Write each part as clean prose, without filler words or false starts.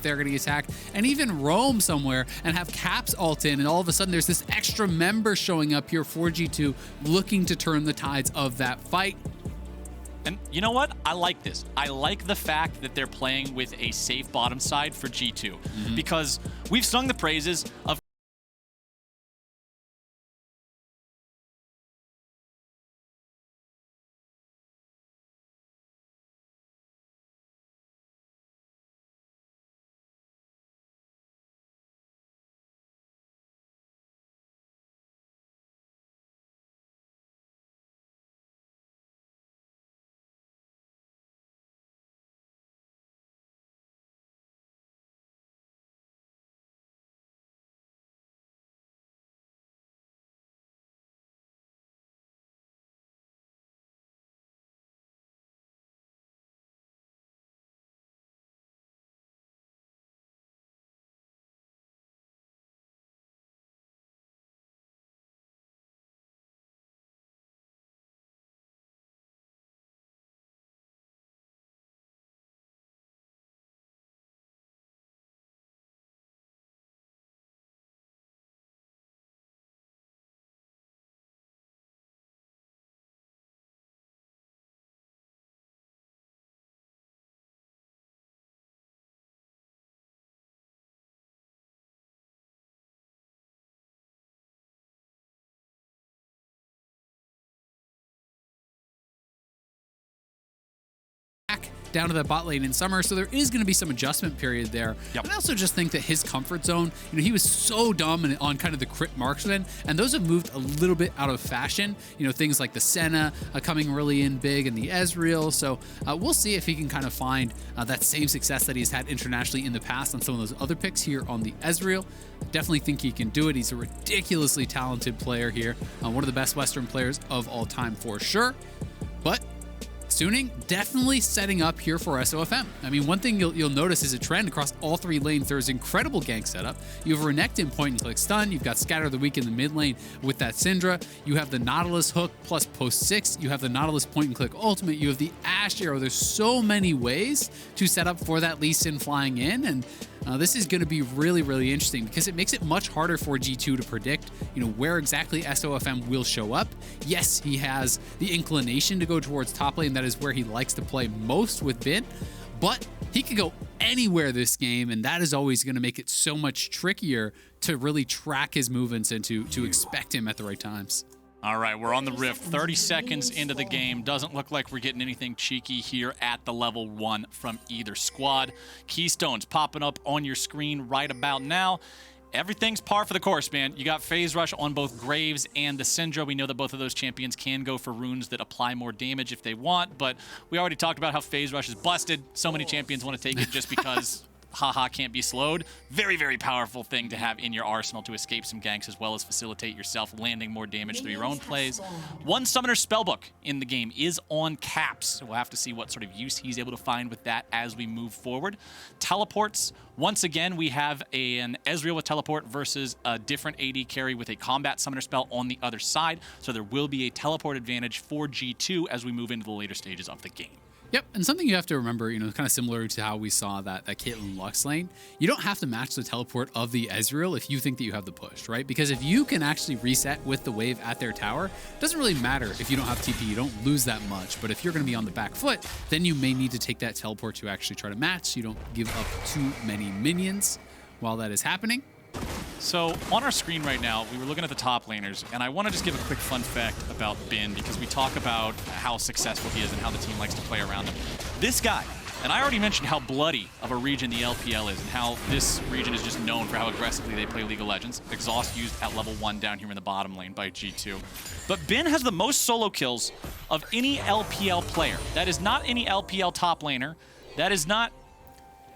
they're getting attacked, and even roam somewhere and have Caps ult in, and all of a sudden there's this extra member showing up here for G2 looking to turn the tides of that fight. And you know what? I like this. I like the fact that they're playing with a safe bottom side for G2 because we've sung the praises of down to the bot lane in summer, so there is going to be some adjustment period there. Yep. But I also just think that his comfort zone, he was so dominant on kind of the crit marksman, and those have moved a little bit out of fashion. Things like the Senna coming really in big and the Ezreal, so we'll see if he can kind of find that same success that he's had internationally in the past on some of those other picks here on the Ezreal. Definitely think he can do it. He's a ridiculously talented player here, one of the best Western players of all time for sure, but Suning definitely setting up here for SofM. I mean, one thing you'll notice is a trend across all three lanes. There's incredible gank setup. You have Renekton point and click stun. You've got Scatter of the Weak in the mid lane with that Syndra. You have the Nautilus hook plus post 6. You have the Nautilus point and click ultimate. You have the Ashe arrow. There's so many ways to set up for that Lee Sin flying in, and this is going to be really, really interesting because it makes it much harder for G2 to predict, where exactly SofM will show up. Yes, he has the inclination to go towards top lane. That is where he likes to play most with Bin, but he could go anywhere this game, and that is always going to make it so much trickier to really track his movements and to expect him at the right times. All right, we're on the Rift, 30 seconds into the game. Doesn't look like we're getting anything cheeky here at the level 1 from either squad. Keystones popping up on your screen right about now. Everything's par for the course, man. You got Phase Rush on both Graves and the Syndra. We know that both of those champions can go for runes that apply more damage if they want, but we already talked about how Phase Rush is busted. So many champions want to take it just because haha can't be slowed. Very, very powerful thing to have in your arsenal to escape some ganks as well as facilitate yourself landing more damage through your own plays. One Summoner Spellbook in the game is on Caps, so we'll have to see what sort of use he's able to find with that as we move forward. Teleports, once again, we have an Ezreal with teleport versus a different AD carry with a combat summoner spell on the other side, so there will be a teleport advantage for G2 as we move into the later stages of the game. Yep, and something you have to remember, kind of similar to how we saw that Caitlyn Lux lane, you don't have to match the teleport of the Ezreal if you think that you have the push, right? Because if you can actually reset with the wave at their tower, it doesn't really matter if you don't have TP, you don't lose that much. But if you're going to be on the back foot, then you may need to take that teleport to actually try to match so you don't give up too many minions while that is happening. So on our screen right now, we were looking at the top laners, and I want to just give a quick fun fact about Bin because we talk about how successful he is and how the team likes to play around him. This guy, and I already mentioned how bloody of a region the LPL is and how this region is just known for how aggressively they play League of Legends. Exhaust used at level 1 down here in the bottom lane by G2. But Bin has the most solo kills of any LPL player. That is not any LPL top laner. That is not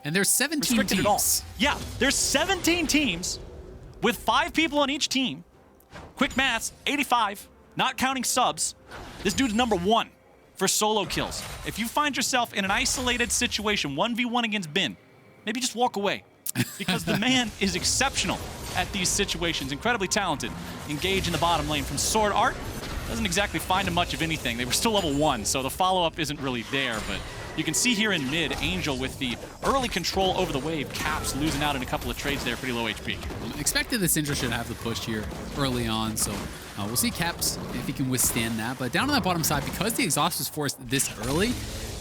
and there's 17 teams. At all. Yeah, there's 17 teams with 5 people on each team. Quick maths, 85, not counting subs. This dude's number 1 for solo kills. If you find yourself in an isolated situation, 1v1 against Bin, maybe just walk away because the man is exceptional at these situations, incredibly talented. Engage in the bottom lane from SwordArt. Doesn't exactly find him much of anything. They were still level 1, so the follow-up isn't really there, but You can see here in mid, Angel with the early control over the wave, Caps losing out in a couple of trades there, pretty low HP. Expected the Syndra should have the push here early on, so we'll see Caps if he can withstand that. But down on that bottom side, because the exhaust was forced this early,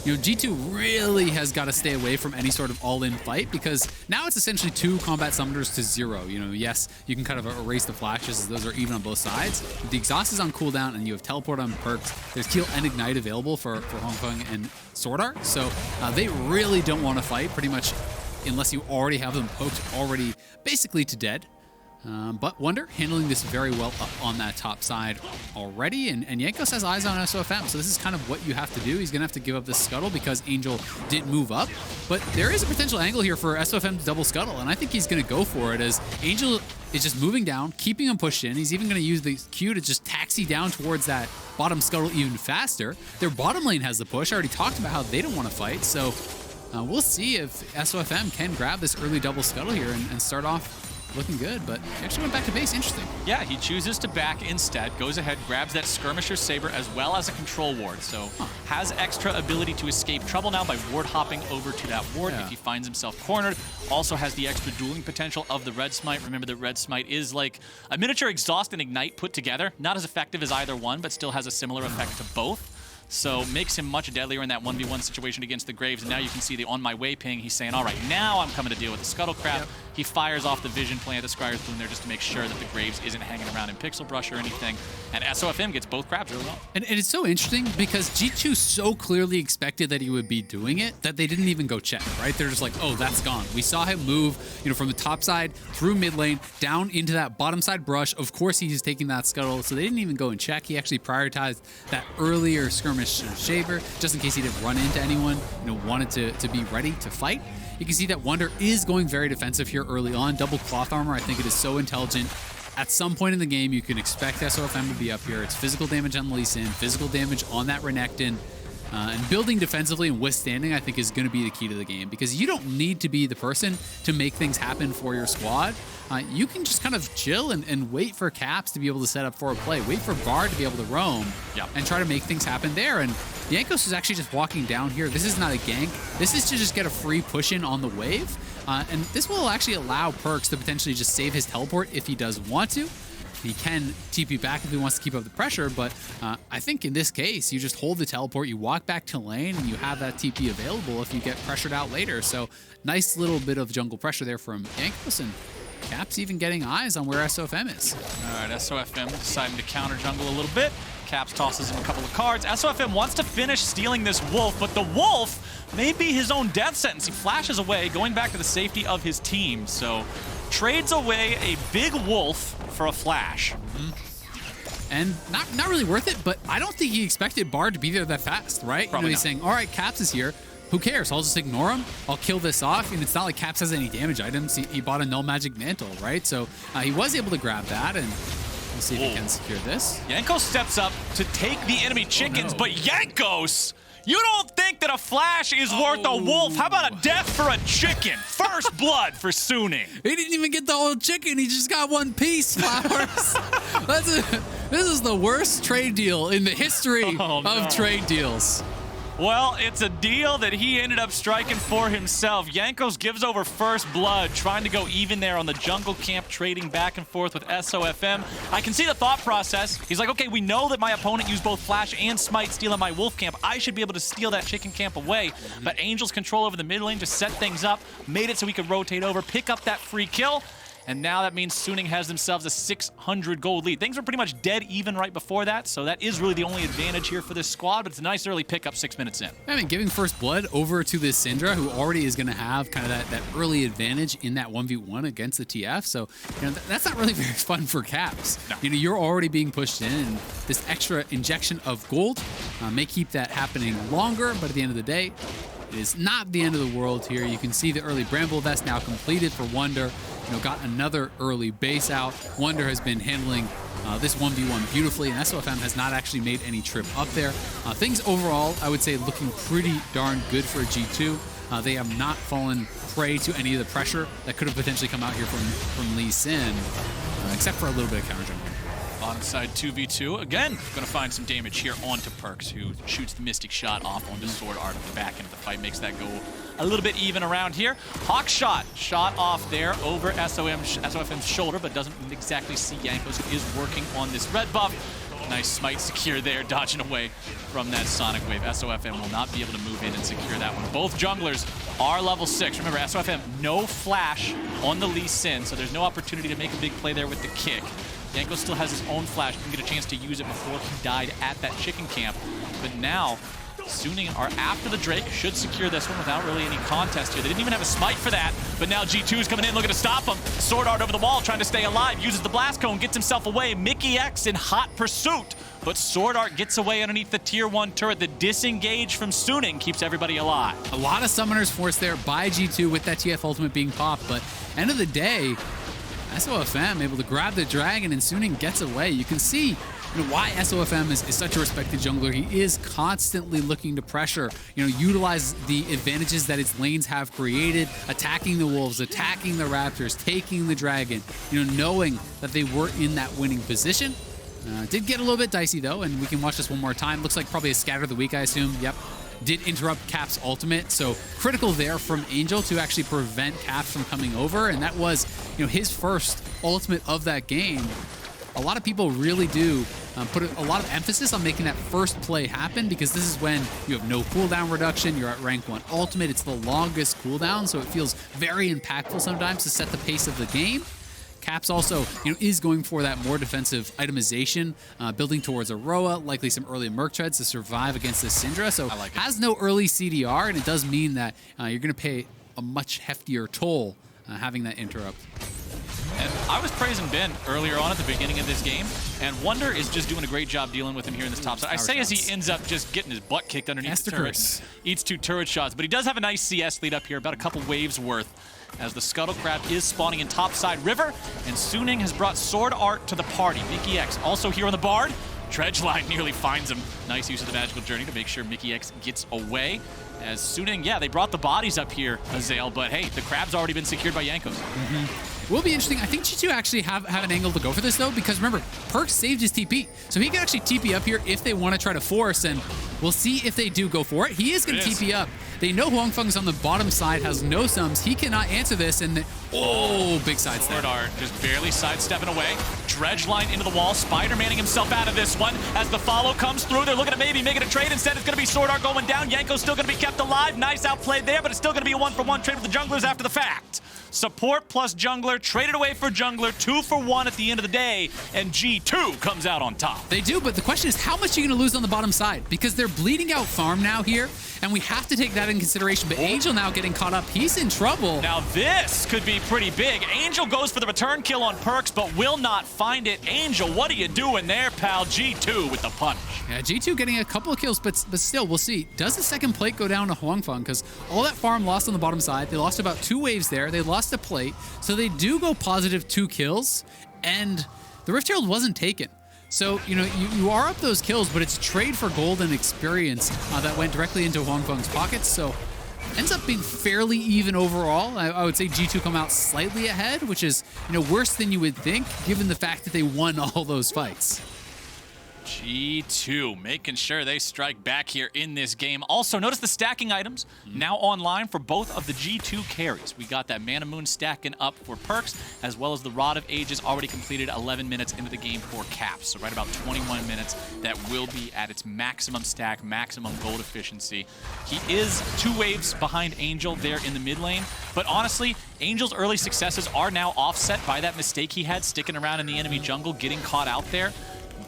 G2 really has got to stay away from any sort of all-in fight, because now it's essentially 2 combat summoners to 0. Yes, you can kind of erase the flashes as those are even on both sides. The exhaust is on cooldown and you have teleport on perks. There's heal and ignite available for Huanfeng and SwordArt, so they really don't want to fight pretty much unless you already have them poked already basically to dead. But Wunder handling this very well up on that top side already, and Jankos has eyes on SofM, so this is kind of what you have to do. He's going to have to give up this scuttle because Angel did move up, but there is a potential angle here for SofM to double scuttle, and I think he's going to go for it as Angel is just moving down, keeping him pushed in. He's even going to use the Q to just taxi down towards that bottom scuttle even faster. Their bottom lane has the push. I already talked about how they don't want to fight, so we'll see if SofM can grab this early double scuttle here and start off looking good, but he actually went back to base. Interesting. Yeah, he chooses to back instead, goes ahead, grabs that Skirmisher Saber as well as a control ward, so has extra ability to escape trouble now by ward hopping over to that ward if he finds himself cornered. Also has the extra dueling potential of the Red Smite. Remember that Red Smite is like a miniature Exhaust and Ignite put together. Not as effective as either one, but still has a similar effect to both. So makes him much deadlier in that 1v1 situation against the Graves. And now you can see the on my way ping. He's saying, all right, now I'm coming to deal with the Scuttle Crab. He fires off the Vision plant, the Scryer's Boom there just to make sure that the Graves isn't hanging around in Pixel Brush or anything. And SofM gets both crabs really well. And it's so interesting because G2 so clearly expected that he would be doing it that they didn't even go check, right? They're just like, oh, that's gone. We saw him move, from the top side through mid lane, down into that bottom side brush. Of course, he's taking that scuttle, so they didn't even go and check. He actually prioritized that earlier skirmish shaver just in case he didn't run into anyone, wanted to be ready to fight. You can see that Wunder is going very defensive here early on. Double cloth armor, I think it is so intelligent. At some point in the game, you can expect SofM to be up here. It's physical damage on Lee Sin, physical damage on that Renekton. And building defensively and withstanding, I think, is going to be the key to the game, because you don't need to be the person to make things happen for your squad. You can just kind of chill and wait for Caps to be able to set up for a play, wait for Bard to be able to roam, and try to make things happen there. And Jankos is actually just walking down here. This is not a gank. This is to just get a free push in on the wave. And this will actually allow PerkZ to potentially just save his teleport if he does want to. He can TP back if he wants to keep up the pressure, but I think in this case, you just hold the teleport, you walk back to lane, and you have that TP available if you get pressured out later. So nice little bit of jungle pressure there from Jankos, and Caps even getting eyes on where SofM is. All right, SofM deciding to counter jungle a little bit. Caps tosses him a couple of cards. SofM wants to finish stealing this Wolf, but the Wolf may be his own death sentence. He flashes away, going back to the safety of his team. So trades away a big Wolf for a flash. And not really worth it, but I don't think he expected Bard to be there that fast, right? Probably he's saying, all right, Caps is here. Who cares? I'll just ignore him. I'll kill this off. And it's not like Caps has any damage items. He bought a Null Magic Mantle, right? So he was able to grab that, and we'll see if he can secure this. Jankos steps up to take the enemy chickens, but Jankos, you don't think that a flash is worth a wolf? How about a death for a chicken? First blood for Suning. He didn't even get the whole chicken. He just got one piece, Flowers. This is the worst trade deal in the history of trade deals. Well, it's a deal that he ended up striking for himself. Jankos gives over first blood, trying to go even there on the jungle camp, trading back and forth with SofM. I can see the thought process. He's like, okay, we know that my opponent used both Flash and Smite stealing my Wolf camp. I should be able to steal that chicken camp away. But Angel's control over the mid lane just set things up, made it so he could rotate over, pick up that free kill. And now that means Suning has themselves a 600 gold lead. Things were pretty much dead even right before that, so that is really the only advantage here for this squad, but it's a nice early pickup 6 minutes in. I mean, giving first blood over to this Syndra, who already is going to have kind of that early advantage in that 1v1 against the TF, so that's not really very fun for Caps. No. You're already being pushed in, and this extra injection of gold may keep that happening longer, but at the end of the day, it is not the end of the world here. You can see the early Bramble Vest now completed for Wunder. Got another early base out. Wunder has been handling this 1v1 beautifully, and SofM has not actually made any trip up there. Things overall, I would say, looking pretty darn good for G2. They have not fallen prey to any of the pressure that could have potentially come out here from Lee Sin, except for a little bit of counter jungle. Bottom side 2v2. Again, going to find some damage here onto PerkZ, who shoots the Mystic Shot off onto SwordArt at the back end of the fight. Makes that go a little bit even around here. Hawk shot off there over SofM's shoulder, but doesn't exactly see Jankos, who is working on this red buff. Nice smite secure there, dodging away from that Sonic Wave. SofM will not be able to move in and secure that one. Both junglers are level 6. Remember, SofM, no flash on the Lee Sin, so there's no opportunity to make a big play there with the kick. Jankos still has his own flash, didn't get a chance to use it before he died at that chicken camp. But now, Suning are after the Drake, should secure this one without really any contest here. They didn't even have a smite for that, but now G2 is coming in looking to stop him. SwordArt over the wall, trying to stay alive, uses the blast cone, gets himself away. Mykix in hot pursuit, but SwordArt gets away underneath the tier 1 turret. The disengage from Suning keeps everybody alive. A lot of summoners forced there by G2 with that TF ultimate being popped, but end of the day, SofM able to grab the dragon and Suning gets away. You can see why SofM is such a respected jungler. He is constantly looking to pressure, utilize the advantages that its lanes have created, attacking the wolves, attacking the raptors, taking the dragon, knowing that they were in that winning position. Did get a little bit dicey though, and we can watch this one more time. Looks like probably a scatter of the week, I assume. Yep. Did interrupt Cap's ultimate, so critical there from Angel to actually prevent Cap from coming over, and that was, his first ultimate of that game. A lot of people really do put a lot of emphasis on making that first play happen, because this is when you have no cooldown reduction, you're at rank 1 ultimate, it's the longest cooldown, so it feels very impactful sometimes to set the pace of the game. Caps also, is going for that more defensive itemization, building towards Aroa, likely some early Merc treads to survive against this Syndra. So has no early CDR, and it does mean that you're going to pay a much heftier toll having that interrupt. And I was praising Ben earlier on at the beginning of this game, and Wunder is just doing a great job dealing with him here in this top side. I say as he ends up just getting his butt kicked underneath the turret. Eats 2 turret shots, but he does have a nice CS lead up here, about a couple waves worth, as the Scuttle Crab is spawning in topside river, and Suning has brought SwordArt to the party. Mykix also here on the Bard. Dredgeline nearly finds him. Nice use of the Magical Journey to make sure Mykix gets away. As Suning, yeah, they brought the bodies up here, Azael, but hey, the Crab's already been secured by Jankos. Will be interesting. I think G2 actually have an angle to go for this, though, because remember, PerkZ saved his TP. So he can actually TP up here if they want to try to force, and we'll see if they do go for it. He is going to TP up. They know Huanfeng's on the bottom side, has no sums. He cannot answer this, and big sidestep. SwordArt just barely sidestepping away. Dredgeline into the wall. Spider-Manning himself out of this one. As the follow comes through, they're looking to maybe make it a trade. Instead, it's going to be SwordArt going down. Jankos still going to be kept alive. Nice outplayed there, but it's still going to be a 1-for-1 trade with the junglers after the fact. Support plus jungler, traded away for jungler, 2-for-1 at the end of the day, and G2 comes out on top. They do, but the question is, how much are you going to lose on the bottom side? Because they're bleeding out farm now here, and we have to take that in consideration. But Angel now getting caught up. He's in trouble. Now this could be pretty big. Angel goes for the return kill on PerkZ, but will not find it. Angel, what are you doing there, pal? G2 with the punch. Yeah, G2 getting a couple of kills, but still, we'll see. Does the second plate go down to Huanfeng? Because all that farm lost on the bottom side. They lost about 2 waves there. They lost a plate. So they do go positive 2 kills, and the Rift Herald wasn't taken. So, you are up those kills, but it's trade for gold and experience that went directly into Huanfeng's pockets. So ends up being fairly even overall. I would say G2 come out slightly ahead, which is, worse than you would think, given the fact that they won all those fights. G2 making sure they strike back here in this game. Also, notice the stacking items now online for both of the G2 carries. We got that Mana Moon stacking up for PerkZ, as well as the Rod of Ages already completed 11 minutes into the game for Caps. So right about 21 minutes, that will be at its maximum stack, maximum gold efficiency. He is 2 waves behind Angel there in the mid lane, but honestly, Angel's early successes are now offset by that mistake he had sticking around in the enemy jungle, getting caught out there.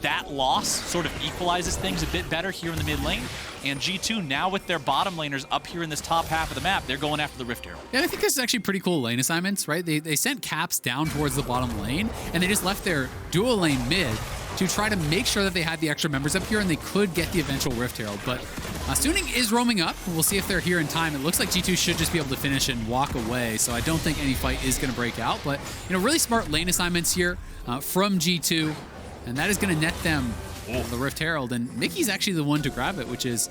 That loss sort of equalizes things a bit better here in the mid lane. And G2 now with their bottom laners up here in this top half of the map, they're going after the Rift Herald. Yeah, I think this is actually pretty cool lane assignments, right? They sent Caps down towards the bottom lane, and they just left their dual lane mid to try to make sure that they had the extra members up here and they could get the eventual Rift Herald. But Suning is roaming up. We'll see if they're here in time. It looks like G2 should just be able to finish and walk away, so I don't think any fight is going to break out. But, really smart lane assignments here from G2. And that is going to net them the Rift Herald, and Mickey's actually the one to grab it, which is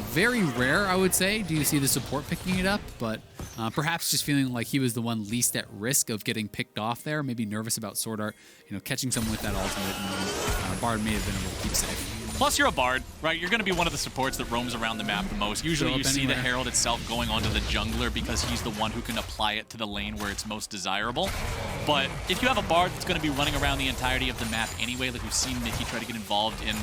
very rare, I would say. Do you see the support picking it up? But perhaps just feeling like he was the one least at risk of getting picked off there. Maybe nervous about SwordArt, catching someone with that ultimate, and Bard may have been able to keep safe. Plus, you're a Bard, right? You're going to be one of the supports that roams around the map the most. Usually you see the Herald itself going onto the jungler because he's the one who can apply it to the lane where it's most desirable. But if you have a Bard that's going to be running around the entirety of the map anyway, like we've seen Mickey try to get involved in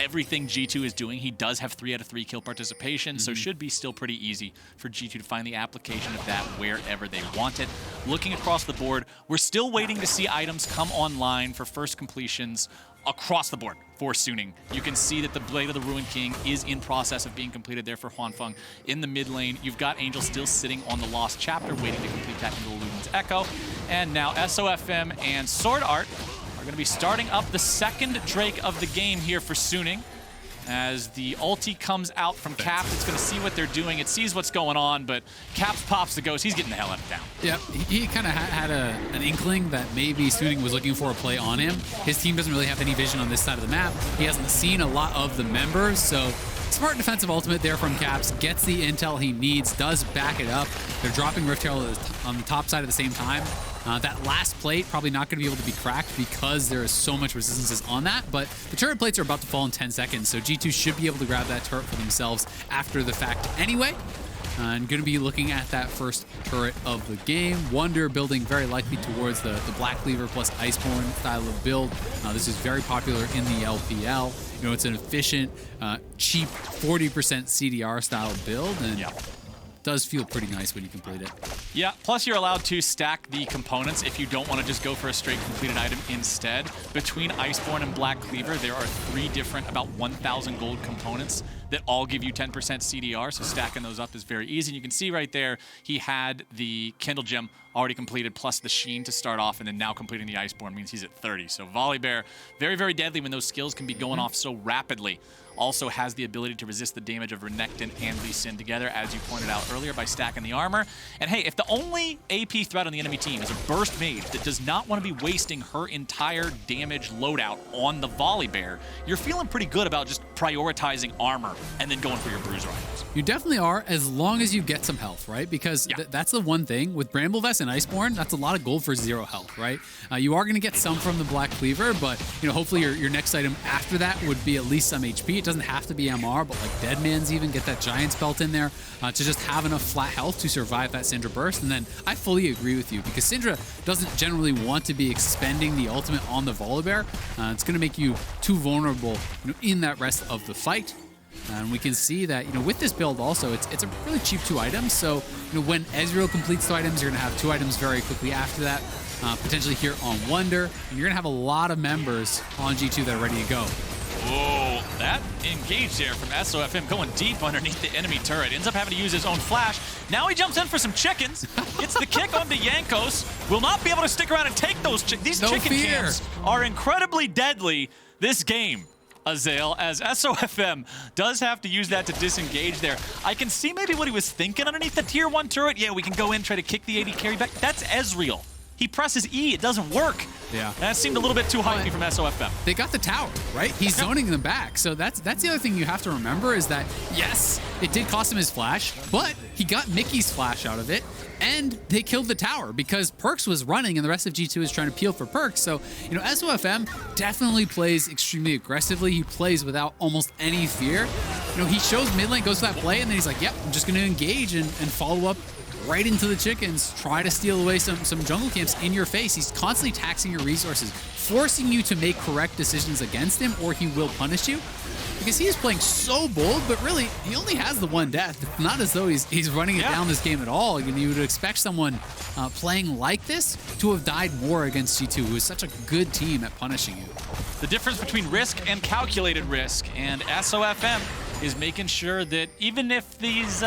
everything G2 is doing, he does have 3 out of 3 kill participation, so should be still pretty easy for G2 to find the application of that wherever they want it. Looking across the board, we're still waiting to see items come online for first completions across the board for Suning. You can see that the Blade of the Ruined King is in process of being completed there for Huanfeng. In the mid lane, you've got Angel still sitting on the Lost Chapter, waiting to complete that into Luden's Echo. And now SofM and SwordArt are going to be starting up the second Drake of the game here for Suning. As the ulti comes out from Caps, it's going to see what they're doing. It sees what's going on, but Caps pops the ghost. He's getting the hell out of town. Yeah, he kind of had an inkling that maybe Suning was looking for a play on him. His team doesn't really have any vision on this side of the map. He hasn't seen a lot of the members, so smart defensive ultimate there from Caps. Gets the intel he needs, does back it up. They're dropping Rift Herald on the top side at the same time. That last plate probably not going to be able to be cracked because there is so much resistances on that, but the turret plates are about to fall in 10 seconds, so G2 should be able to grab that turret for themselves after the fact anyway. And going to be looking at that first turret of the game. Wunder building very likely towards the Black Cleaver plus Iceborne style of build. This is very popular in the LPL. It's an efficient, cheap 40% CDR style build, and does feel pretty nice when you complete it. Yeah, plus you're allowed to stack the components if you don't want to just go for a straight completed item instead. Between Iceborne and Black Cleaver, there are 3 different, about 1,000 gold components that all give you 10% CDR, so stacking those up is very easy. And you can see right there, he had the Kindle Gem already completed, plus the Sheen to start off, and then now completing the Iceborne means he's at 30. So Volibear, very, very deadly when those skills can be going off so rapidly. Also has the ability to resist the damage of Renekton and Lee Sin together, as you pointed out earlier, by stacking the armor. And hey, if the only AP threat on the enemy team is a burst mage that does not want to be wasting her entire damage loadout on the Volibear, you're feeling pretty good about just prioritizing armor and then going for your bruiser items. You definitely are, as long as you get some health, right? Because that's the one thing with Bramble Vest and Iceborne, that's a lot of gold for 0 health, right? You are going to get some from the Black Cleaver, but hopefully your next item after that would be at least some HP. It doesn't have to be MR, but like Deadman's even, get that Giant's Belt in there to just have enough flat health to survive that Syndra burst. And then I fully agree with you, because Syndra doesn't generally want to be expending the ultimate on the Volibear. It's going to make you too vulnerable in that rest of the fight. And we can see that, with this build also, it's a really cheap 2 items. So, when Ezreal completes 2 items, you're going to have 2 items very quickly after that. Potentially here on Wunder. And you're going to have a lot of members on G2 that are ready to go. Whoa, that engage there from SofM going deep underneath the enemy turret. Ends up having to use his own flash. Now he jumps in for some chickens. Gets the kick onto Jankos. Will not be able to stick around and take those chickens. These chicken camps are incredibly deadly this game, Azael, as SofM does have to use that to disengage there. I can see maybe what he was thinking underneath the tier 1 turret. Yeah, we can go in, try to kick the AD carry back. That's Ezreal. He presses E, it doesn't work. Yeah. That seemed a little bit too hypey from SofM. They got the tower, right? He's zoning them back. So that's the other thing you have to remember is that, yes, it did cost him his flash, but he got Mickey's flash out of it, and they killed the tower because PerkZ was running and the rest of G2 is trying to peel for PerkZ. So, SofM definitely plays extremely aggressively. He plays without almost any fear. He shows mid lane, goes for that play, and then he's like, yep, I'm just going to engage and follow up right into the chickens, try to steal away some jungle camps in your face. He's constantly taxing your resources, forcing you to make correct decisions against him, or he will punish you. Because he is playing so bold, but really, he only has the 1 death. It's not as though he's running it down this game at all. You would expect someone playing like this to have died more against G2, who is such a good team at punishing you. The difference between risk and calculated risk, and SofM is making sure that even if these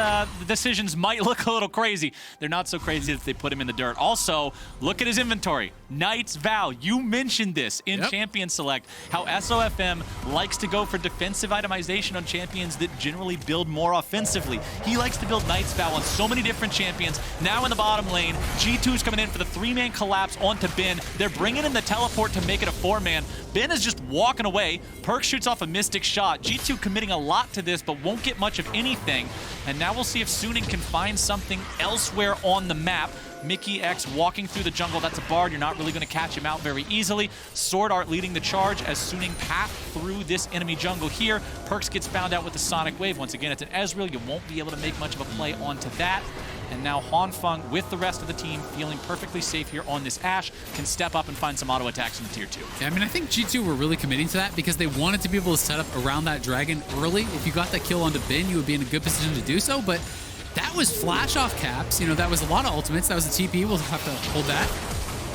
decisions might look a little crazy, they're not so crazy that they put him in the dirt. Also, look at his inventory. Knight's Vow. You mentioned this in Champion Select, how SofM likes to go for defensive itemization on champions that generally build more offensively. He likes to build Knight's Vow on so many different champions. Now in the bottom lane, G2's coming in for the 3-man collapse onto Ben. They're bringing in the teleport to make it a 4-man. Ben is just walking away. Perk shoots off a Mystic shot. G2 committing a lot to this, but won't get much of anything. And now we'll see if Suning can find something elsewhere on the map. Mykix walking through the jungle. That's a Bard. You're not really going to catch him out very easily. SwordArt leading the charge as Suning path through this enemy jungle here. PerkZ gets found out with the Sonic Wave. Once again, it's an Ezreal. You won't be able to make much of a play onto that. And now Huanfeng, with the rest of the team, feeling perfectly safe here on this Ashe, can step up and find some auto attacks in the tier 2. Yeah, I mean, I think G2 were really committing to that because they wanted to be able to set up around that dragon early. If you got that kill onto Ben, you would be in a good position to do so, but that was flash off caps. You know, that was a lot of ultimates. That was a TP. We'll have to hold that.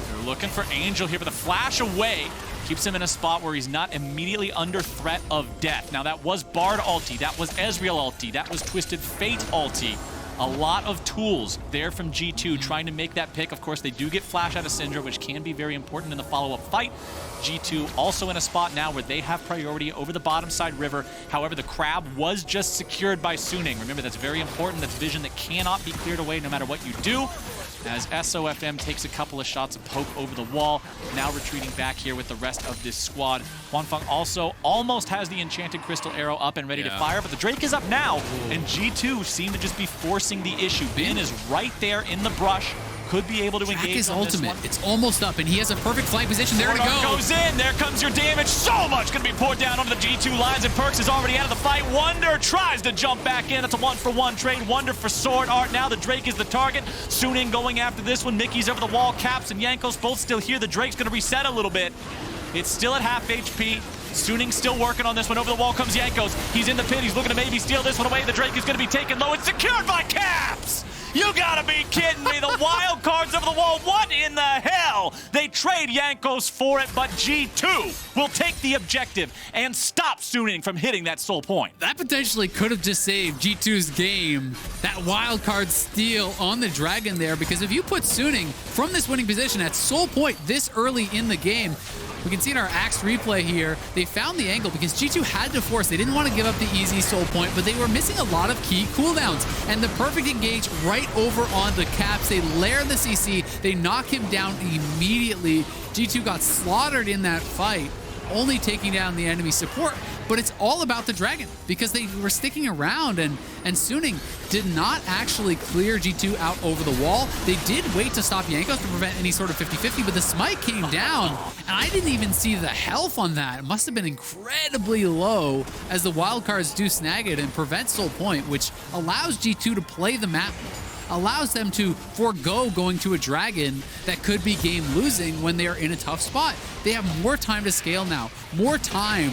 They're looking for Angel here, but the flash away keeps him in a spot where he's not immediately under threat of death. Now, that was Bard ulti. That was Ezreal ulti. That was Twisted Fate ulti. A lot of tools there from G2 trying to make that pick. Of course, they do get flash out of Syndra, which can be very important in the follow-up fight. G2 also in a spot now where they have priority over the bottom side river. However, the crab was just secured by Suning. Remember, that's very important. That's vision that cannot be cleared away no matter what you do. As SofM takes a couple of shots of poke over the wall, now retreating back here with the rest of this squad. Huanfeng also almost has the Enchanted Crystal Arrow up and ready to fire, but the Drake is up now, and G2 seem to just be forcing the issue. Ben is right there in the brush, could be able to engage his on ultimate. This one. It's almost up, and he has a perfect flank position. There to go. Goes in. There comes your damage. So much going to be poured down onto the G2 lines, and PerkZ is already out of the fight. Wunder tries to jump back in. That's a 1-for-1 trade. Wunder for SwordArt. Now the Drake is the target. Suning going after this one. Mickey's over the wall. Caps and Jankos both still here. The Drake's going to reset a little bit. It's still at half HP. Suning still working on this one. Over the wall comes Jankos. He's in the pit. He's looking to maybe steal this one away. The Drake is going to be taken low. It's secured by Caps! You gotta be kidding me. The wild cards over the wall. What in the hell? They trade Jankos for it, but G2 will take the objective and stop Suning from hitting that soul point. That potentially could have just saved G2's game. That wild card steal on the dragon there, because if you put Suning from this winning position at soul point this early in the game, we can see in our Axe replay here, they found the angle because G2 had to force. They didn't want to give up the easy soul point, but they were missing a lot of key cooldowns. And the perfect engage right over on the Caps. They layer the CC. They knock him down immediately. G2 got slaughtered in that fight, only taking down the enemy support. But it's all about the dragon because they were sticking around, and Suning did not actually clear G2 out over the wall. They did wait to stop Jankos to prevent any sort of 50-50, but the smite came down, and I didn't even see the health on that. It must have been incredibly low as the wildcards do snag it and prevent soul point, which allows G2 to play the map, allows them to forego going to a dragon that could be game losing when they are in a tough spot. They have more time to scale now, more time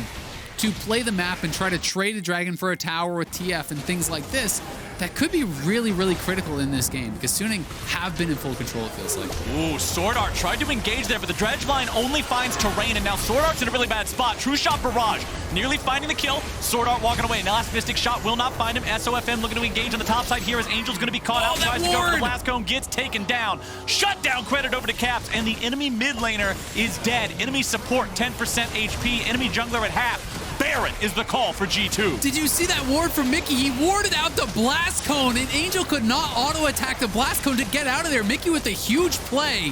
to play the map and try to trade a dragon for a tower with TF and things like this. That could be really, really critical in this game because Suning have been in full control, it feels like. Ooh, SwordArt tried to engage there, but the dredge line only finds terrain, and now SwordArt's in a really bad spot. True Shot Barrage, nearly finding the kill. SwordArt walking away. Now last Mystic Shot will not find him. SofM looking to engage on the top side here as Angel's going to be caught out. Tries to go for the blast cone, gets taken down. Shutdown credit over to Caps, and the enemy mid laner is dead. Enemy support 10% HP. Enemy jungler at half. Baron is the call for G2. Did you see that ward from Mickey? He warded out the blast cone, and Angel could not auto-attack the blast cone to get out of there. Mickey with a huge play.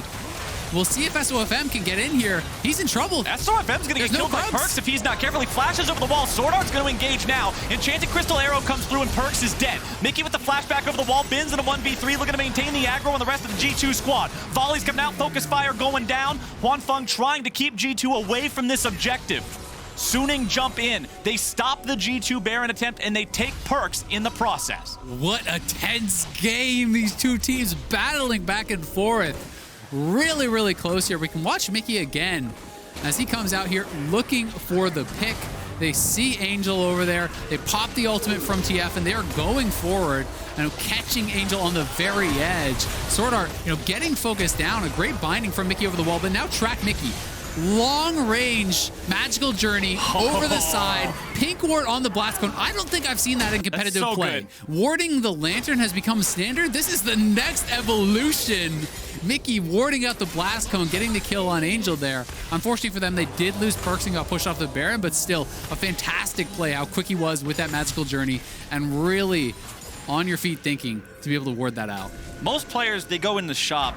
We'll see if SofM can get in here. He's in trouble. SofM's going to get killed by PerkZ if he's not careful. He flashes over the wall. SwordArt's going to engage now. Enchanted Crystal Arrow comes through, and PerkZ is dead. Mickey with the flashback over the wall. Bins in a 1v3, looking to maintain the aggro on the rest of the G2 squad. Volley's coming out. Focus fire going down. Huanfeng trying to keep G2 away from this objective. Suning jump in. They stop the G2 Baron attempt, and they take PerkZ in the process. What a tense game. These two teams battling back and forth. Really, really close here. We can watch Mickey again as he comes out here looking for the pick. They see Angel over there. They pop the ultimate from TF, and they are going forward and catching Angel on the very edge. SwordArt, getting focused down. A great binding from Mickey over the wall, but now track Mickey. long range magical journey over the side. Pink ward on the blast cone. I don't think I've seen that in competitive play. Good. Warding the lantern has become standard. This is the next evolution. Mickey warding out the blast cone, getting the kill on Angel there. Unfortunately for them, they did lose PerkZ and got pushed off the Baron, but still a fantastic play how quick he was with that magical journey and really on your feet thinking to be able to ward that out. Most players, they go in the shop,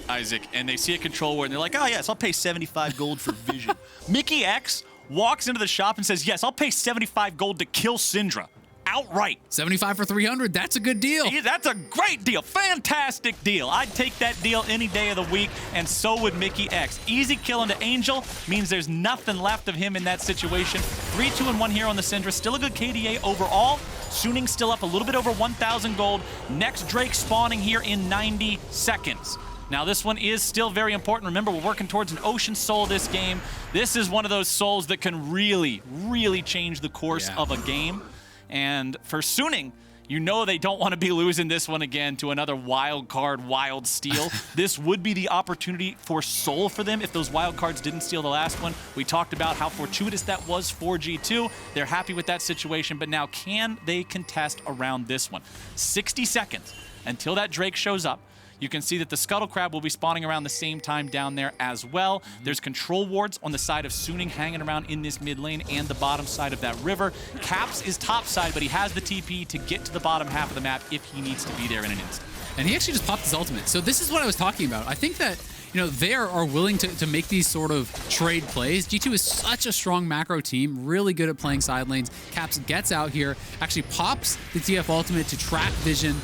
Isaac, and they see a control ward and they're like, oh yes, I'll pay 75 gold for vision. Mykix walks into the shop and says, yes, I'll pay 75 gold to kill Syndra. Outright. 75 for 300, that's a good deal. That's a great deal, fantastic deal. I'd take that deal any day of the week, and so would Mykix. Easy kill into Angel means there's nothing left of him in that situation. 3-2-1 here on the Syndra, still a good KDA overall. Suning still up a little bit over 1,000 gold. Next Drake spawning here in 90 seconds. Now this one is still very important. Remember, we're working towards an Ocean Soul this game. This is one of those souls that can really, really change the course of a game. And for Suning, you know they don't want to be losing this one again to another wild card, wild steal. This would be the opportunity for Soul for them if those wild cards didn't steal the last one. We talked about how fortuitous that was for G2. They're happy with that situation, but now can they contest around this one? 60 seconds until that Drake shows up. You can see that the Scuttle Crab will be spawning around the same time down there as well. There's control wards on the side of Suning hanging around in this mid lane and the bottom side of that river. Caps is top side, but he has the TP to get to the bottom half of the map if he needs to be there in an instant. And he actually just popped his ultimate. So this is what I was talking about. I think that, you know, they are willing to make these sort of trade plays. G2 is such a strong macro team, really good at playing side lanes. Caps gets out here, actually pops the TF ultimate to track vision,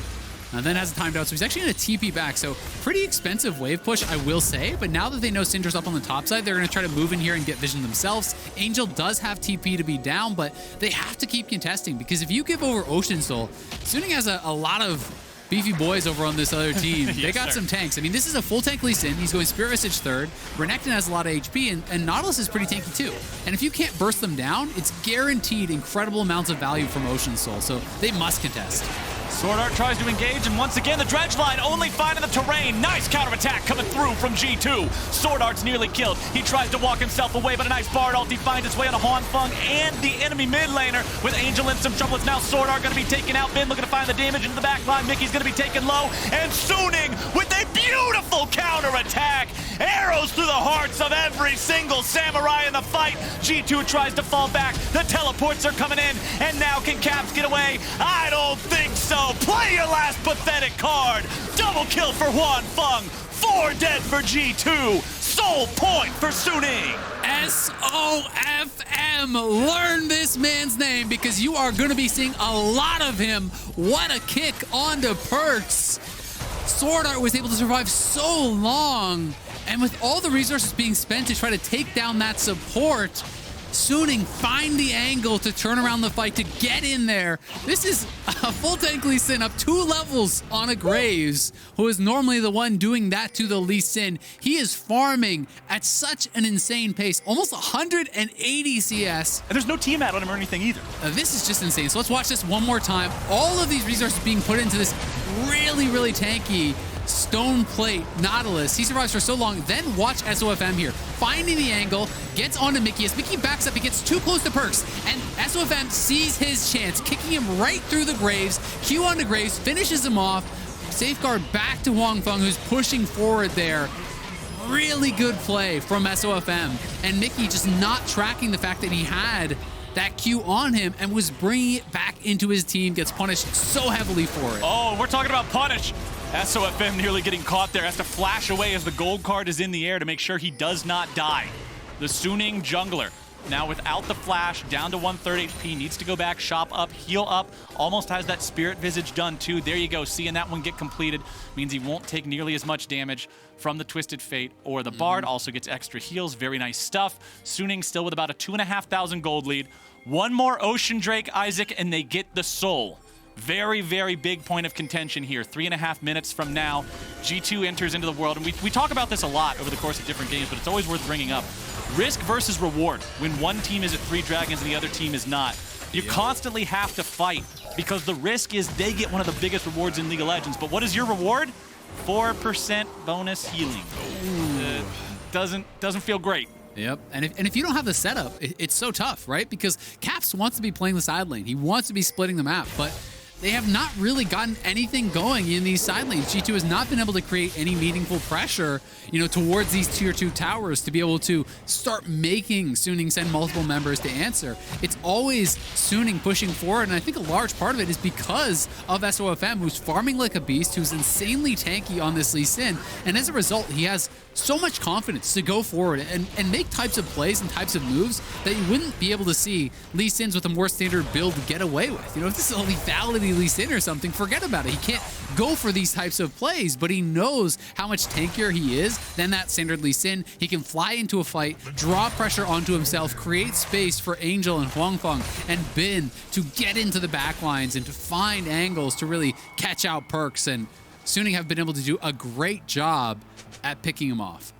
and then has a timed out, so he's actually going to TP back. So pretty expensive wave push, I will say. But now that they know Syndra's up on the top side, they're going to try to move in here and get vision themselves. Angel does have TP to be down, but they have to keep contesting because if you give over Ocean Soul, Suning has a lot of beefy boys over on this other team. They got some tanks. I mean, this is a full tank Lee Sin. He's going Spirit Message third. Renekton has a lot of HP, and Nautilus is pretty tanky too. And if you can't burst them down, it's guaranteed incredible amounts of value from Ocean Soul. So they must contest. SwordArt tries to engage, and once again, the dredge line only finding the terrain. Nice counterattack coming through from G2. SwordArt's nearly killed. He tries to walk himself away, but a nice Bard ulti finds its way on a Huanfeng and the enemy mid laner with Angel in some trouble. It's now SwordArt going to be taken out. Ben looking to find the damage into the back line. Mickey's going to be taken low, and Suning with a beautiful counterattack. Arrows through the hearts of every single samurai in the fight. G2 tries to fall back. The teleports are coming in, and now can Caps get away? I don't think so. Play your last pathetic card. Double kill for Huanfeng. 4 dead for G2. Soul point for Suning. SofM. Learn this man's name because you are going to be seeing a lot of him. What a kick onto PerkZ. SwordArt was able to survive so long, and with all the resources being spent to try to take down that support, Suning find the angle to turn around the fight, to get in there. This is a full tank Lee Sin up 2 levels on a Graves, who is normally the one doing that to the Lee Sin. He is farming at such an insane pace, almost 180 CS. And there's no team out on him or anything either. This is just insane. So let's watch this one more time. All of these resources being put into this really, really tanky stone plate Nautilus. He survives for so long. Then watch SofM here, finding the angle, gets onto Mickey. As Mickey backs up, he gets too close to PerkZ, and SofM sees his chance, kicking him right through the Graves. Q onto Graves, finishes him off. Safeguard back to Huanfeng, who's pushing forward there. Really good play from SofM, and Mickey just not tracking the fact that he had that Q on him and was bringing it back into his team, gets punished so heavily for it. Oh, we're talking about punish. SofM nearly getting caught there, has to flash away as the gold card is in the air to make sure he does not die. The Suning jungler, now without the flash, down to 130 HP, needs to go back, shop up, heal up, almost has that Spirit Visage done too. There you go, seeing that one get completed means he won't take nearly as much damage from the Twisted Fate or the Bard. Also gets extra heals, very nice stuff. Suning still with about a 2,500 gold lead. One more Ocean Drake, Isaac, and they get the soul. Very, very big point of contention here. 3.5 minutes from now, G2 enters into the world. And we talk about this a lot over the course of different games, but it's always worth bringing up. Risk versus reward. When one team is at 3 dragons and the other team is not, you constantly have to fight because the risk is they get one of the biggest rewards in League of Legends. But what is your reward? 4% bonus healing. Doesn't feel great. Yep, and if you don't have the setup, it's so tough, right? Because Caps wants to be playing the side lane. He wants to be splitting the map, but they have not really gotten anything going in these side lanes. G2 has not been able to create any meaningful pressure, towards these tier 2 towers to be able to start making Suning send multiple members to answer. It's always Suning pushing forward, and I think a large part of it is because of SofM, who's farming like a beast, who's insanely tanky on this Lee Sin, and as a result, he has so much confidence to go forward and make types of plays and types of moves that you wouldn't be able to see Lee Sins with a more standard build get away with. If this is a lethality Lee Sin or something, forget about it. He can't go for these types of plays, but he knows how much tankier he is than that standard Lee Sin. He can fly into a fight, draw pressure onto himself, create space for Angel and Huanfeng and Bin to get into the back lines and to find angles to really catch out Perks, and Suning have been able to do a great job at picking him off.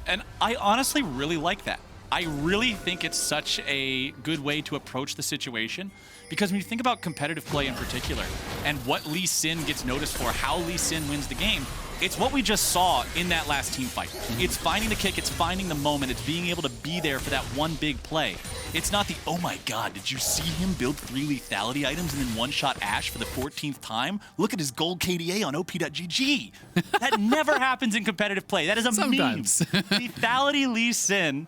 And I honestly really like that. I really think it's such a good way to approach the situation, because when you think about competitive play in particular and what Lee Sin gets noticed for, how Lee Sin wins the game, it's what we just saw in that last team fight. It's finding the kick, it's finding the moment, it's being able to be there for that one big play. It's not the, oh my god, did you see him build 3 lethality items and then one-shot Ashe for the 14th time? Look at his gold KDA on OP.GG. That never happens in competitive play. That is a Sometimes. meme. Lethality Lee Sin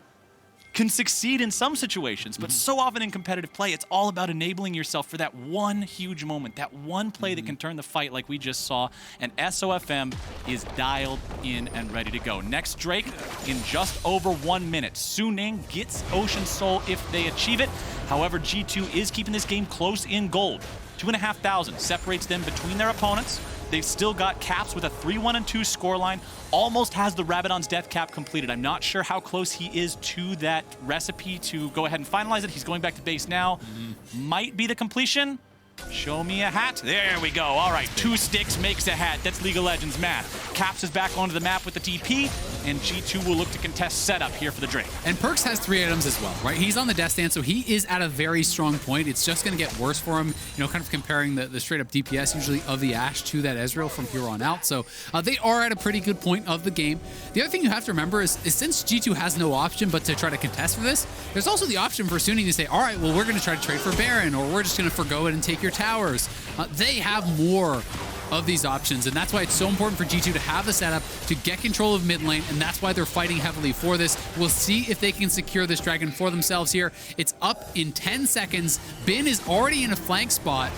can succeed in some situations, but so often in competitive play, it's all about enabling yourself for that one huge moment, that one play that can turn the fight like we just saw, and SofM is dialed in and ready to go. Next Drake in just over 1 minute. Suning gets Ocean Soul if they achieve it. However, G2 is keeping this game close in gold. 2,500 separates them between their opponents. They've still got Caps with a 3-1-2 scoreline. Almost has the Rabadon's death cap completed. I'm not sure how close he is to that recipe to go ahead and finalize it. He's going back to base now. Might be the completion. Show me a hat. There we go. All right, 2 sticks makes a hat. That's League of Legends math. Caps is back onto the map with the TP, and G2 will look to contest setup here for the Drake. And PerkZ has 3 items as well, right? He's on the death stand, so he is at a very strong point. It's just going to get worse for him, kind of comparing the straight-up DPS usually of the Ashe to that Ezreal from here on out. So they are at a pretty good point of the game. The other thing you have to remember is since G2 has no option but to try to contest for this, there's also the option for Suning to say, all right, well, we're going to try to trade for Baron, or we're just going to forgo it and take your towers. They have more of these options, and that's why it's so important for G2 to have the setup to get control of mid lane, and that's why they're fighting heavily for this. We'll see if they can secure this dragon for themselves here. It's up in 10 seconds. Bin is already in a flank spot,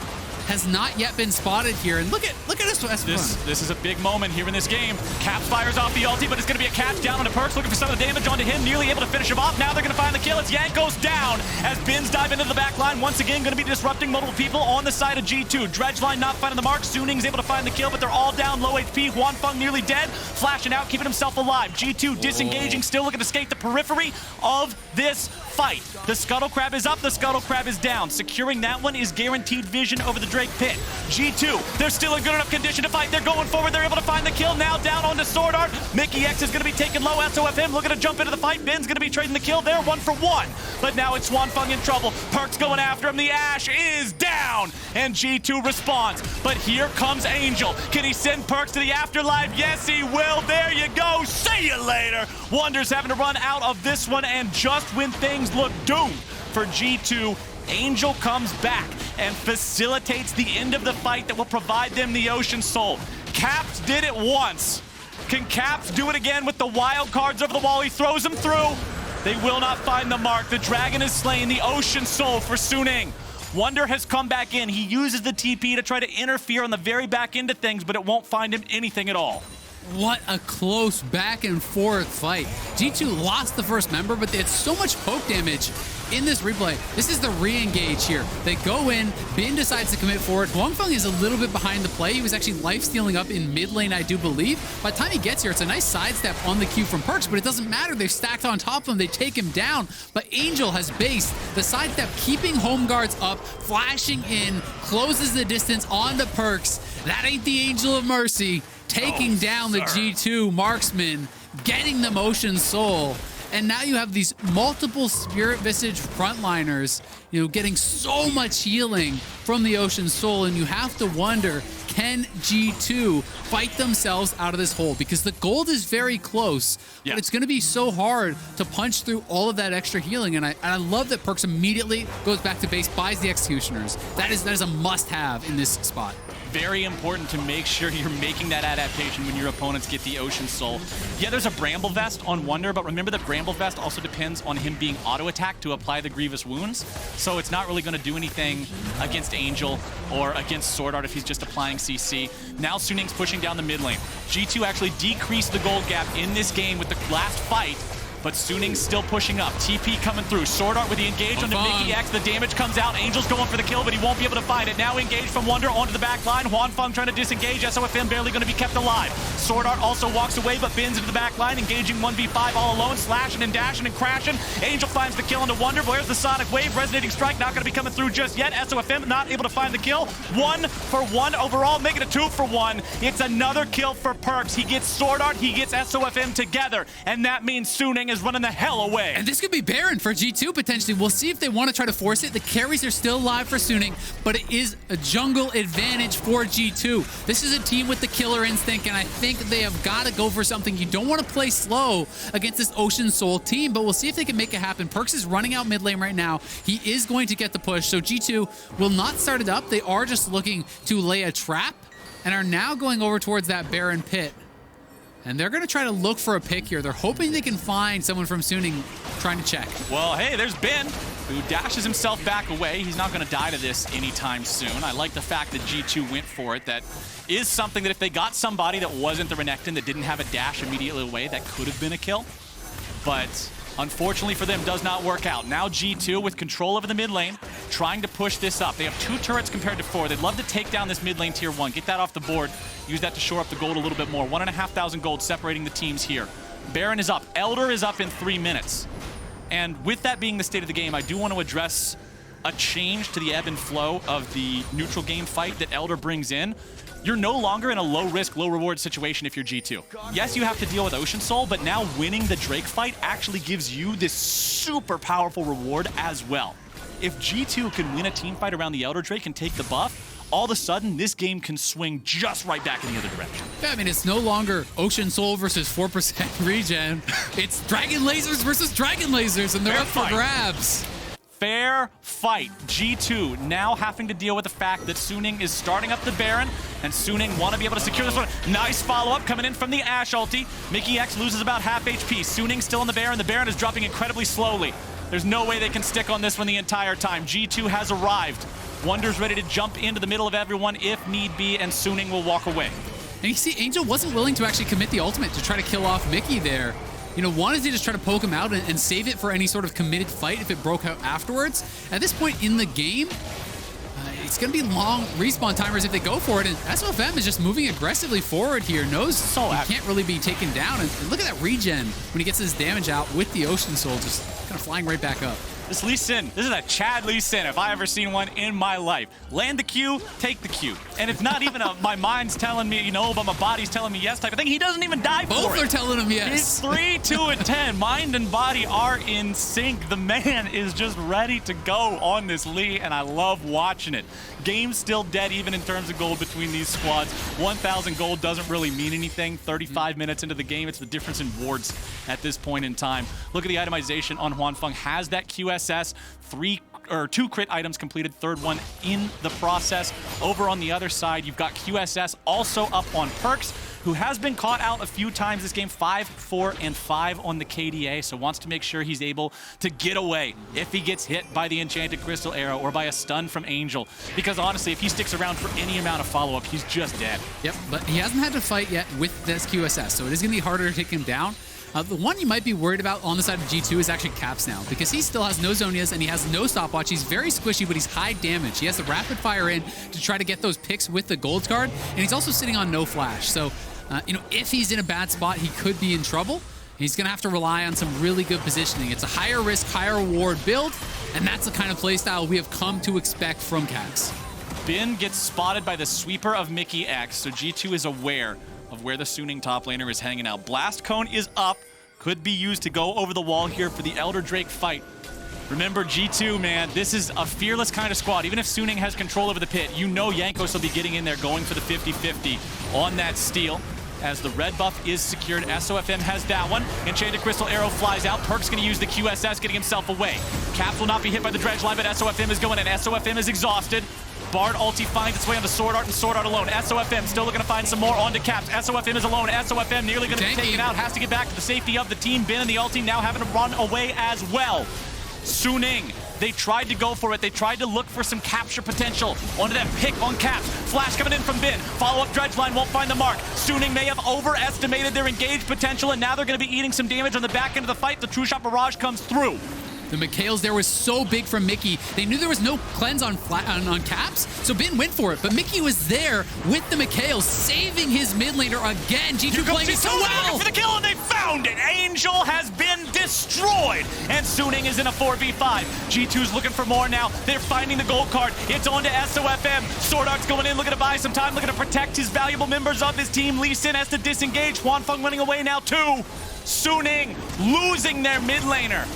has not yet been spotted here, and look at this. This is a big moment here in this game. Caps fires off the ulti, but it's going to be a catch down onto Perks, looking for some of the damage onto him, nearly able to finish him off. Now they're going to find the kill. It's Jankos down as Bins dive into the back line. Once again, going to be disrupting multiple people on the side of G2. Dredgeline not finding the mark. Suning's able to find the kill, but they're all down, low HP. Huanfeng nearly dead, flashing out, keeping himself alive. G2 disengaging, still looking to skate the periphery of this fight. The Scuttle Crab is up, the Scuttle Crab is down. Securing that one is guaranteed vision over the Drake pit. G2, they're still in good enough condition to fight. They're going forward. They're able to find the kill. Now down onto SwordArt. Mykix is going to be taken low. SofM looking to jump into the fight. Bin's going to be trading the kill there, 1 for 1. But now it's Huanfeng in trouble. Perk's going after him. The Ashe is down. And G2 responds. But here comes Angel. Can he send Perks to the afterlife? Yes, he will. There you go. See you later. Wunder's having to run out of this one. And just when things look doomed for G2, Angel comes back and facilitates the end of the fight that will provide them the Ocean Soul. Caps did it once. Can Caps do it again with the wild cards over the wall? He throws them through. They will not find the mark. The dragon is slain. The Ocean Soul for Suning. Wunder has come back in. He uses the TP to try to interfere on the very back end of things, but it won't find him anything at all. What a close back and forth fight. G2 lost the first member, but they had so much poke damage in this replay. This is the re-engage here. They go in, Bin decides to commit forward. Huanfeng is a little bit behind the play. He was actually life-stealing up in mid lane, I do believe. By the time he gets here, it's a nice sidestep on the Q from Perks, but it doesn't matter. They've stacked on top of him. They take him down, but Angel has based the sidestep, keeping home guards up, flashing in, closes the distance on the Perks. That ain't the Angel of Mercy. Taking down the G2 marksman, getting the Ocean Soul. And now you have these multiple Spirit Visage frontliners, getting so much healing from the Ocean Soul, and you have to wonder, can G2 fight themselves out of this hole? Because the gold is very close, but it's going to be so hard to punch through all of that extra healing. And I love that PerkZ immediately goes back to base, buys the Executioners. That is a must-have in this spot. Very important to make sure you're making that adaptation when your opponents get the Ocean Soul. Yeah, there's a Bramble Vest on Wunder, but remember that Bramble Vest also depends on him being auto-attacked to apply the Grievous Wounds, so it's not really going to do anything against Angel or against SwordArt if he's just applying CC. Now Suning's pushing down the mid lane. G2 actually decreased the gold gap in this game with the last fight, but Suning's still pushing up. TP coming through. SwordArt with the engage onto Mykix. The damage comes out. Angel's going for the kill, but he won't be able to find it. Now engage from Wunder onto the back line. Huanfeng trying to disengage. SofM barely going to be kept alive. SwordArt also walks away, but bins into the back line, engaging 1v5 all alone, slashing and dashing and crashing. Angel finds the kill into Wunder. Where's the Sonic Wave? Resonating Strike not going to be coming through just yet. SofM not able to find the kill. 1 for 1 overall, making it 2 for 1. It's another kill for PerkZ. He gets SwordArt, he gets SofM together, and that means Suning is running the hell away. And this could be Baron for G2 potentially. We'll see if they want to try to force it. The carries are still alive for Suning, but it is a jungle advantage for G2. This is a team with the killer instinct, and I think they have got to go for something. You don't want to play slow against this Ocean Soul team, but we'll see if they can make it happen. PerkZ is running out mid lane right now. He is going to get the push, so G2 will not start it up. They are just looking to lay a trap and are now going over towards that Baron pit. And they're going to try to look for a pick here. They're hoping they can find someone from Suning trying to check. Well, hey, there's Ben, who dashes himself back away. He's not going to die to this anytime soon. I like the fact that G2 went for it. That is something that if they got somebody that wasn't the Renekton, that didn't have a dash immediately away, that could have been a kill. But unfortunately for them, does not work out. Now G2 with control over the mid lane, trying to push this up. They have 2 turrets compared to 4. They'd love to take down this mid lane tier 1, get that off the board, use that to shore up the gold a little bit more. 1,500 gold separating the teams here. Baron is up. Elder is up in 3 minutes. And with that being the state of the game, I do want to address a change to the ebb and flow of the neutral game fight that Elder brings in. You're no longer in a low-risk, low-reward situation if you're G2. Yes, you have to deal with Ocean Soul, but now winning the Drake fight actually gives you this super powerful reward as well. If G2 can win a team fight around the Elder Drake and take the buff, all of a sudden, this game can swing just right back in the other direction. Yeah, I mean, it's no longer Ocean Soul versus 4% regen. It's Dragon Lasers versus Dragon Lasers, and they're up for grabs. Fair fight. G2 now having to deal with the fact that Suning is starting up the Baron, and Suning want to be able to secure this one. Nice follow-up coming in from the Ashe ulti. Mykix loses about half HP. Suning still on the Baron. The Baron is dropping incredibly slowly. There's no way they can stick on this one the entire time. G2 has arrived. Wunder's ready to jump into the middle of everyone if need be, and Suning will walk away. And you see, Angel wasn't willing to actually commit the ultimate to try to kill off Mickey there. You know, wanted to just try to poke him out and save it for any sort of committed fight if it broke out afterwards. At this point in the game, it's going to be long respawn timers if they go for it, and SofM is just moving aggressively forward here. Knows he can't really be taken down, and look at that regen when he gets his damage out with the Ocean Soul, just kind of flying right back up. This Lee Sin, this is a Chad Lee Sin if I ever seen one in my life. Land the Q, take the Q. And it's not even a my mind's telling me, you know, but my body's telling me yes type of thing. He doesn't even die for it. Both are telling him yes. It's 3, 2, and 10. Mind and body are in sync. The man is just ready to go on this Lee, and I love watching it. Game's still dead even in terms of gold between these squads. 1,000 gold doesn't really mean anything. 35 minutes into the game, it's the difference in wards at this point in time. Look at the itemization on Huanfeng. Has that QSS, 2 crit items completed, third one in the process. Over on the other side, you've got QSS also up on PerkZ, who has been caught out a few times this game, 5, 4, and 5 on the KDA, so wants to make sure he's able to get away if he gets hit by the Enchanted Crystal Arrow or by a stun from Angel. Because honestly, if he sticks around for any amount of follow-up, he's just dead. Yep, but he hasn't had to fight yet with this QSS, so it is going to be harder to take him down. The one you might be worried about on the side of G2 is actually Caps now, because he still has no Zonias and he has no stopwatch. He's very squishy, but he's high damage. He has the rapid fire in to try to get those picks with the gold card, and he's also sitting on no flash. So, you know, if he's in a bad spot, he could be in trouble. He's going to have to rely on some really good positioning. It's a higher risk, higher reward build, and that's the kind of playstyle we have come to expect from Caps. Bin gets spotted by the sweeper of Mykix, so G2 is aware of where the Suning top laner is hanging out. Blast Cone is up. Could be used to go over the wall here for the Elder Drake fight. Remember, G2, man, this is a fearless kind of squad. Even if Suning has control over the pit, you know Jankos will be getting in there, going for the 50-50 on that steal. As the red buff is secured, SofM has that one. Enchanted Crystal Arrow flies out. PerkZ going to use the QSS, getting himself away. Caps will not be hit by the dredge line, but SofM is going in. SofM is exhausted. Bard ulti finds its way onto SwordArt, and SwordArt alone. SofM still looking to find some more onto Caps. SofM is alone. SofM nearly going to be taken out. Has to get back to the safety of the team. Bin and the ulti now having to run away as well. Suning, they tried to go for it. They tried to look for some capture potential onto that pick on Caps. Flash coming in from Bin. Follow-up dredge line won't find the mark. Suning may have overestimated their engaged potential, and now they're going to be eating some damage on the back end of the fight. The True Shot Barrage comes through. The Mykix there was so big from Mickey. They knew there was no cleanse on Caps, so Bin went for it. But Mickey was there with the Mykix, saving his mid laner again. G2 playing it so well. For the kill, and they found it. Angel has been destroyed, and Suning is in a 4v5. G2's looking for more now. They're finding the gold card. It's on to SofM. SwordArt's going in, looking to buy some time, looking to protect his valuable members of his team. Lee Sin has to disengage. Huanfeng running away now too. Suning losing their mid laner.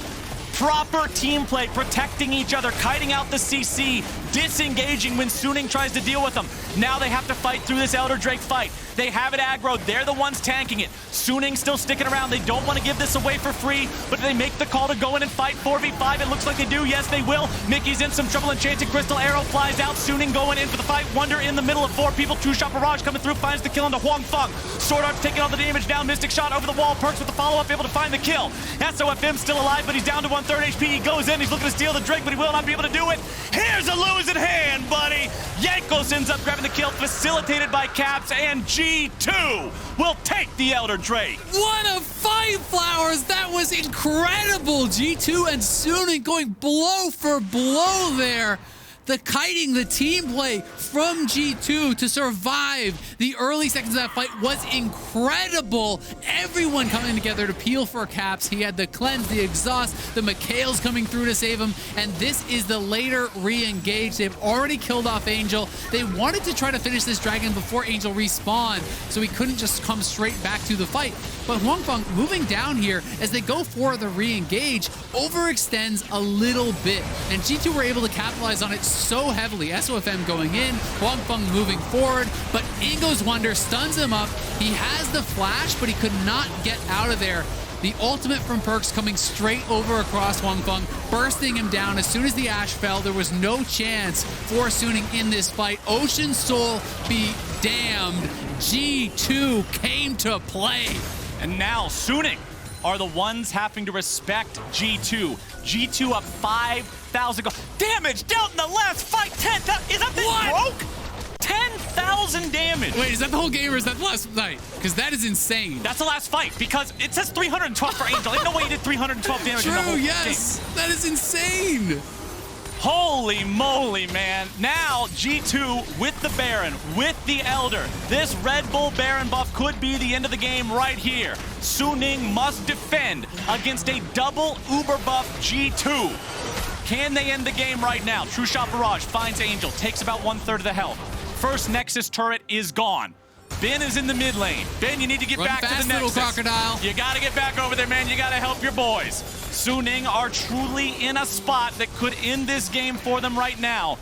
Proper team play, protecting each other, kiting out the CC, disengaging when Suning tries to deal with them. Now they have to fight through this Elder Drake fight. They have it aggroed. They're the ones tanking it. Suning still sticking around. They don't want to give this away for free, but they make the call to go in and fight 4v5. It looks like they do. Yes, they will. Mickey's in some trouble. Enchanted Crystal Arrow flies out. Suning going in for the fight. Wunder in the middle of 4 people. True Shot Barrage coming through, finds the kill into Huanfeng. SwordArt's taking all the damage down. Mystic Shot over the wall. PerkZ with the follow-up, able to find the kill. SofM still alive, but he's down to 1/3 HP. He goes in. He's looking to steal the Drake, but he will not be able to do it. Here's a losing hand, buddy. Jankos ends up grabbing the kill, facilitated by Caps, and G2 will take the Elder Drake. What a fight, Flowers! That was incredible! G2 and Suning going blow for blow there. The kiting, the team play from G2 to survive the early seconds of that fight was incredible. Everyone coming together to peel for Caps. He had the cleanse, the exhaust, the Mykix coming through to save him, and this is the later re-engage. They've already killed off Angel. They wanted to try to finish this dragon before Angel respawned, so he couldn't just come straight back to the fight. But Huanfeng moving down here as they go for the re-engage overextends a little bit, and G2 were able to capitalize on it so heavily. SofM going in, Huanfeng moving forward, but in goes Wunder, stuns him up. He has the flash, but he could not get out of there. The ultimate from PerkZ coming straight over across Huanfeng, bursting him down. As soon as the Ashe fell, there was no chance for Suning in this fight. Ocean Soul be damned. G2 came to play. And now Suning are the ones having to respect G2. G2 up 5,000 damage dealt in the last fight. 10,000. Is that thing broke? 10,000 damage. Wait, is that the whole game or is that the last fight? Because that is insane. That's the last fight because it says 312 for Angel. Ain't no way he did 312 damage in the whole game. That is insane. Holy moly, man. Now, G2 with the Baron, with the Elder. This Red Bull Baron buff could be the end of the game right here. Suning must defend against a double Uber buff G2. Can they end the game right now? True Shot Barrage finds Angel, takes about 1/3 of the health. First Nexus turret is gone. Ben is in the mid lane. Ben, you need to get back to the Nexus. Crocodile. You gotta get back over there, man. You gotta help your boys. Suning are truly in a spot that could end this game for them right now.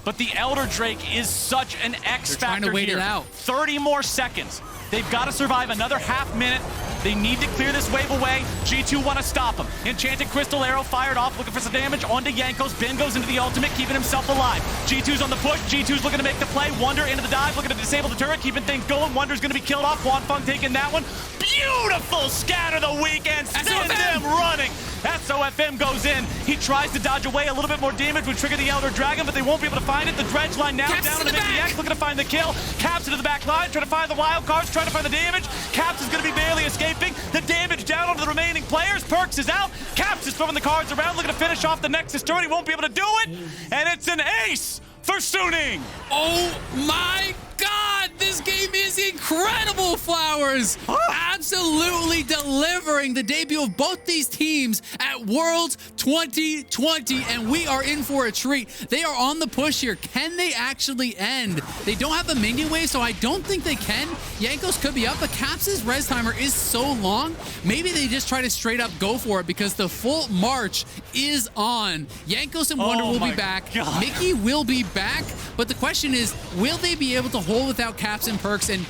But the Elder Drake is such an X factor here. They're trying to wait it out. 30 more seconds. They've got to survive another half minute. They need to clear this wave away. G2 want to stop them. Enchanted Crystal Arrow fired off, looking for some damage onto Jankos. Ben goes into the ultimate, keeping himself alive. G2's on the push. G2's looking to make the play. Wunder into the dive, looking to disable the turret, keeping things going. Wunder's going to be killed off. Huanfeng taking that one. Beautiful scatter the weekend. Send them running. SofM goes in. He tries to dodge away. A little bit more damage would trigger the Elder Dragon, but they won't be able to find it. The dredge line now down in the X, looking to find the kill. Caps into the back line, trying to find the wild cards, trying to find the damage. Caps is going to be barely escaping. The damage down onto the remaining players. PerkZ is out. Caps is throwing the cards around, looking to finish off the Nexus turret. He won't be able to do it. And it's an ace for Suning. Oh my God! God, this game is incredible, Flowers. Absolutely delivering the debut of both these teams at Worlds 2020, and we are in for a treat. They are on the push here. Can they actually end? They don't have the minion wave, so I don't think they can. Jankos could be up, but Caps' res timer is so long. Maybe they just try to straight up go for it because the full march is on. Jankos and Wunder will be back. God. Mickey will be back, but the question is, will they be able to hold without Caps and Perks? And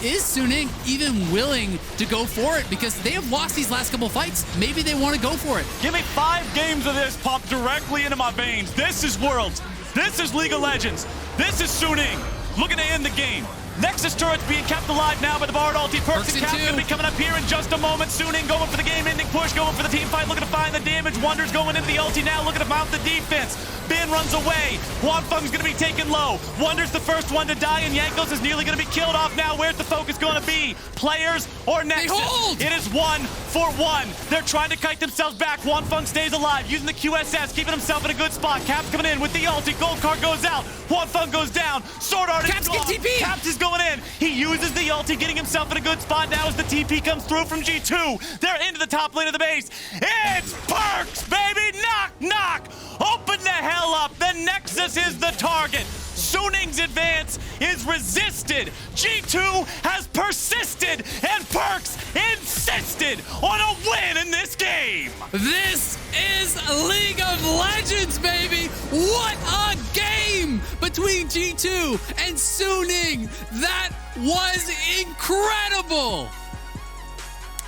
is Suning even willing to go for it? Because they have lost these last couple fights. Maybe they want to go for it. Give me 5 games of this pumped directly into my veins. This is Worlds. This is League of Legends. This is Suning looking to end the game. Nexus turret's being kept alive now by the Bard ulti. PerkZ and Cap's gonna be coming up here in just a moment. Suning going for the game-ending push, going for the team fight, looking to find the damage. Wunder's going into the ulti now, looking to mount the defense. Bin runs away. Huanfeng's gonna be taken low. Wunder's the first one to die, and Jankos is nearly gonna be killed off now. Where's the focus gonna be? Players or Nexus? They hold! It is 1-for-1. They're trying to kite themselves back. Huanfeng stays alive, using the QSS, keeping himself in a good spot. Caps coming in with the ulti. Gold card goes out. Huanfeng goes down. SwordArt Caps is get gone. TP! Caps is going in. He uses the ulti, getting himself in a good spot now as the TP comes through from G2. They're into the top lane of the base. It's PerkZ, baby! Knock, knock! Open the hell up! The Nexus is the target. Suning's advance is resisted. G2 has persisted, and PerkZ insisted on a win in this game. This is League of Legends, baby! What a game between G2 and Suning! That was incredible!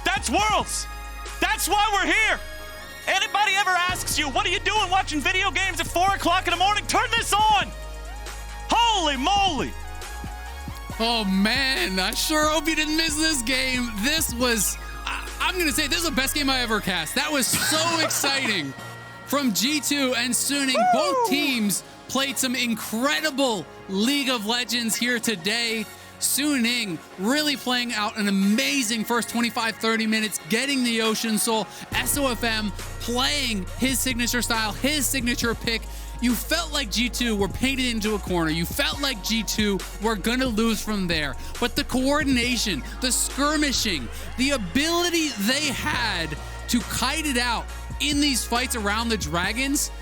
That's Worlds. That's why we're here. Anybody ever asks you, what are you doing watching video games at 4 o'clock in the morning? Turn this on. Holy moly. Oh man, I sure hope you didn't miss this game. This was, I'm gonna say, this is the best game I ever cast. That was so exciting. From G2 and Suning, both teams played some incredible League of Legends here today. Suning really playing out an amazing first 25-30 minutes, getting the Ocean Soul. SofM playing his signature style, his signature pick. You felt like G2 were painted into a corner. You felt like G2 were gonna lose from there. But the coordination, the skirmishing, the ability they had to kite it out in these fights around the dragons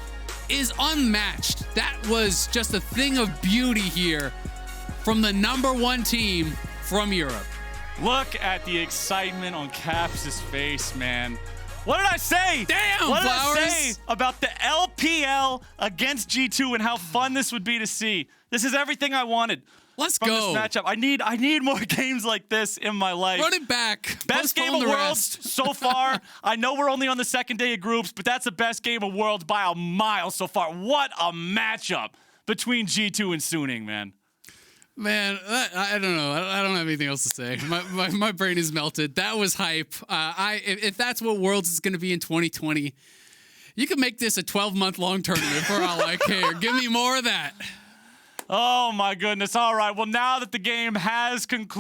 is unmatched. That was just a thing of beauty here from the #1 team from Europe. Look at the excitement on Caps' face, man. What did I say? Damn, what Flowers. did I say about the LPL against G2 and how fun this would be to see? This is everything I wanted. Let's from go. This matchup. I need more games like this in my life. Run it back. Best game of Worlds so far. I know we're only on the second day of groups, but that's the best game of Worlds by a mile so far. What a matchup between G2 and Suning, man. Man, I don't know. I don't have anything else to say. My brain is melted. That was hype. If that's what Worlds is going to be in 2020, you can make this a 12-month long tournament for all I care. Give me more of that. Oh, my goodness. All right. Well, now that the game has concluded,